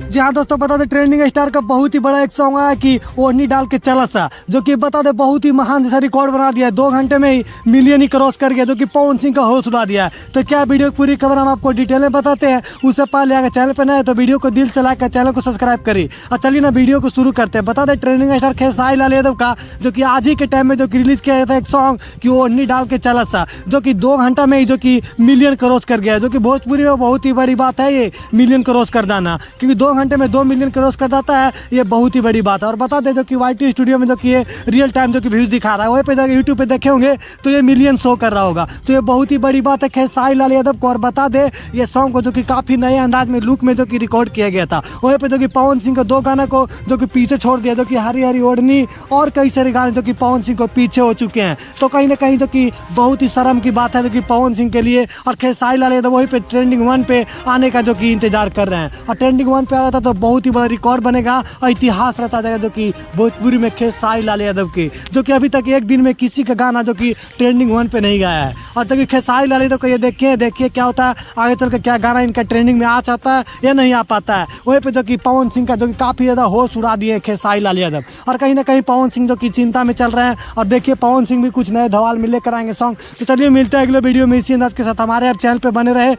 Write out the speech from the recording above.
जी हाँ दोस्तों, बता दे ट्रेंडिंग स्टार का बहुत ही बड़ा एक सॉन्ग आया कि ओढ़नी डाल के चला सा, जो कि बता दे बहुत ही महान जैसा रिकॉर्ड बना दिया है। 2 घंटे में ही मिलियन ही क्रॉस कर गया, जो कि पवन सिंह का होश उड़ा दिया है। तो क्या वीडियो की पूरी खबर हम आपको डिटेल में बताते हैं। उससे पहले अगर चैनल पर नए है तो वीडियो को दिल चला कर चैनल को सब्सक्राइब करिए। और चलिए ना वीडियो को शुरू करते हैं। बता दे ट्रेंडिंग स्टार खेसारी लाल यादव का, जो कि आज ही के टाइम में जो कि रिलीज किया था एक सॉन्ग कि ओढ़नी डाल के चला सा, जो कि 2 घंटा में ही जो कि मिलियन क्रॉस कर गया, जो कि भोजपुरी में बहुत ही बड़ी बात है ये मिलियन क्रॉस कर देना, क्योंकि 2 घंटे में 2 मिलियन क्रॉस कर जाता है, ये बहुत ही बड़ी बात है। और बता दे जो कि YT स्टूडियो में जो कि ये रियल टाइम जो कि व्यूज दिखा रहा है, वहीं पे जाकर यूट्यूब पे देखे होंगे तो ये मिलियन शो कर रहा होगा। तो ये बहुत ही बड़ी बात है खेसारी लाल यादव को। और बता दे ये सॉन्ग को जो कि काफी नए अंदाज में लुक में जो कि रिकॉर्ड किया गया था, वहीं पे जो कि पवन सिंह का 2 गाना को जो कि पीछे छोड़ दिया, जो कि हरी हरी ओढ़नी और कई सारे गाने जो कि पवन सिंह को पीछे हो चुके हैं। तो कहीं ना कहीं जो कि बहुत ही शर्म की बात है जो कि पवन सिंह के लिए। और खेसारी लाल यादव वहीं पे ट्रेंडिंग 1 पे आने का जो कि इंतजार कर रहे हैं। और ट्रेंडिंग 1 पे आ जाता तो बहुत ही बड़ा रिकॉर्ड बनेगा और इतिहास रचा जाएगा जो कि भोजपुरी में खेसारी लाल यादव की, जो कि अभी तक एक दिन में किसी का गाना जो कि ट्रेंडिंग 1 पे नहीं गाया है। और तो खेसारी लाल यादव को ये देखिए क्या होता है आगे चल के, क्या गाना इनका ट्रेंडिंग में आ जाता है या नहीं आ पाता है। वहीं पे जो कि पवन सिंह का जो कि काफी ज्यादा होश उड़ा दिए खेसारी लाल यादव। और कहीं ना कहीं पवन सिंह जो कि चिंता में चल रहे हैं। और देखिए पवन सिंह भी कुछ नए धमाल में लेकर आएंगे सॉन्ग। तो चलिए मिलते हैं अगले वीडियो में इसी अंदाज के साथ। हमारे आप चैनल पे बने रहे।